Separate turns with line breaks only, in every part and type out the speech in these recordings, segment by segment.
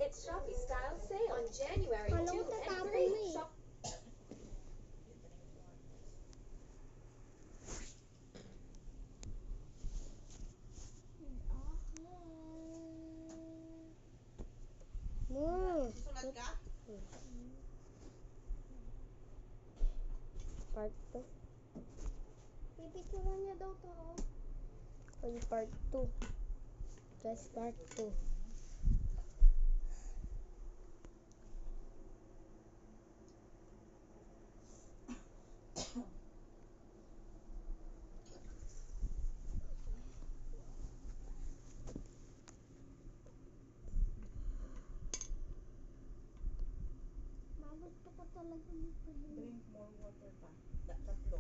It's Shopee Style Sale on January 2 and 3. Shop
Susulat ka?
Part 2.
Pipicturan niya daw to.
Pwede part 2. Just part 2.
Gusto ko talaga nito.
Drink more water pa. Tatlo.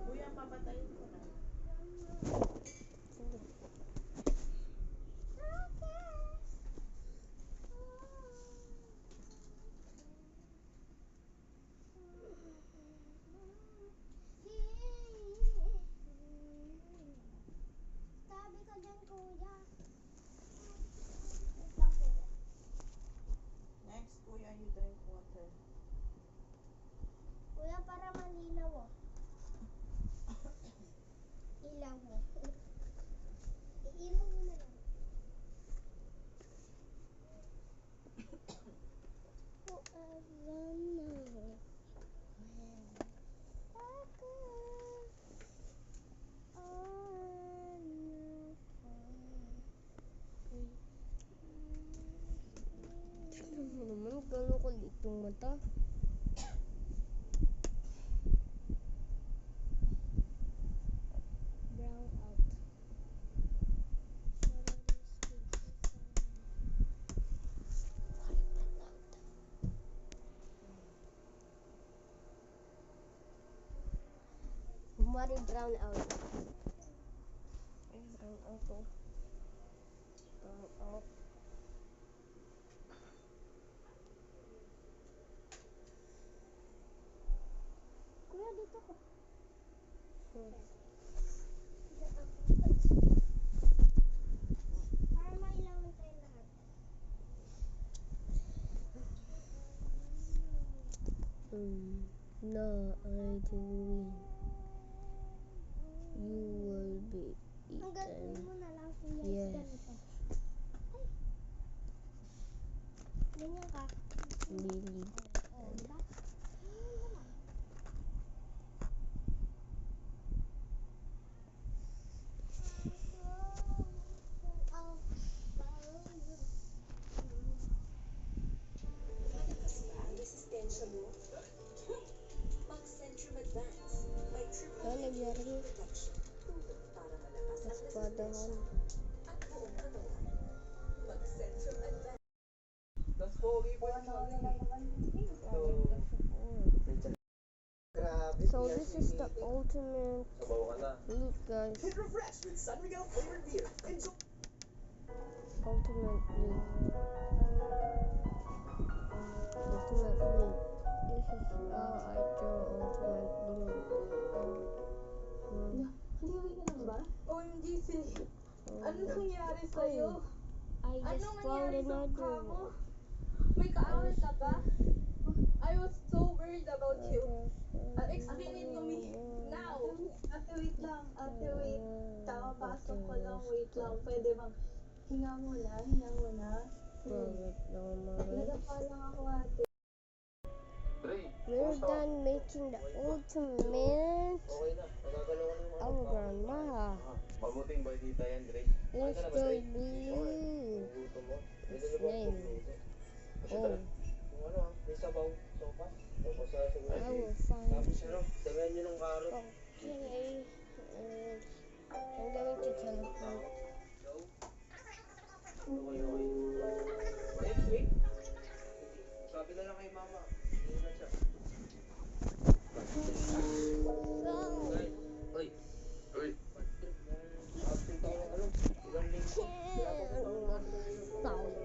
Kuya, papatayin ko na.
Sabi ka dyan, kuya.
Next, kuya, you drink water.
Kuya, para malinaw oh. Ilaw mo. Iilaw mo na lang.
Ano naman, gano'n kulit yung mata. Brown out. Mari brown out. Brown out oh. Brown out.
Kuya, dito ko. Para mailawan tayo lahat.
No, I do win. You will be
Ang gagawin
eaten.
mo na lang, kuya, is
Yes.
ganito. Ay. Ganyan ka.
Lily.
Oh, diba? Ganyan mo lang.
Malakas ba ang resistensya mo? Mag-Centrum Advance. May triple
Ano nangyari?
protection. Tulong para malakas ang
Espadahan.
resistensya at buong katawan. Mag-Centrum Advance.
That's pogi po yan. Grabe.
So this is the ultimate
Sabaw ka na.
loot, guys.
Hit refresh with San Miguel flavored beer. Enjoy.
Ultimate loot. Ultimate loot. This is how I draw ultimate loot.
Haliwi ka lang ba? OMG, ano nangyari
Oh,
sa'yo?
I
Ano
just found
nangyari sa mukha
another
mo?
one.
May kaaway ka ba? I was so worried about you. Explain it to me now.
Ate, wait lang. Ate, wait. Kakapasok ko lang. Wait lang. Pwede bang hinga muna? Hinga muna.
Bakit naman?
Nagapa lang ako, ate.
Dre,
We're
kamusta?
done making the ultimate
Okay na. Nagagalaw ka na yung
our grandma.
Mabuting balita yan, Dre.
Let's
Ano ka na ba,
go
Dre?
blue.
Gutom mo.
His
Pwede niyo ba
name.
magluto? Kasi
Oh,
tara, kung ano may sabaw, sopas. Sopas sa siguro.
I will find.
Tapos ano, damihan niyo ng karot.
Okay. I'm going to teleport.
Okay, okay. Next week, sabi na lang kay mama. Hindi na siya. Guys, oy. Oy. Absent ako ng ano, ilang linggo. Kaya ako
Sound.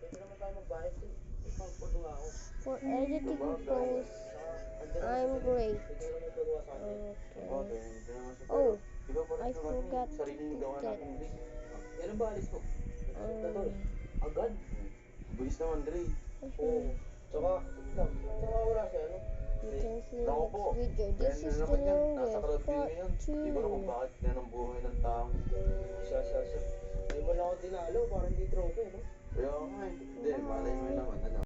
Pwede naman tayo magbayad din. Ipagpagawa ako.
For editing posts,
Andiyan naman
I'm
si Celine.
great.
Pwede naman magpagawa sa akin.
Okay.
hindi naman siya.
Oh,
Di ba parang
I forgot
sariling gawa
to
natin, Dre?
Kailan ba alis mo? Nagsuot na to eh. Agad?
Bilis naman, Dre.
Oo. Tsaka, tsaka wala siya, ano?
You can see
Naku
next
po.
video. This
Ganyan
is
na
the
naman yan. Nasa
longest
crowd
part
ngayon. Di ba naman
2.
bakit yan ang buhay ng tao?
Siya. Ngayon mo lang ako dinalo, parang hindi trophy, no?
Kaya nga eh. Hindi, malay mo naman, ano?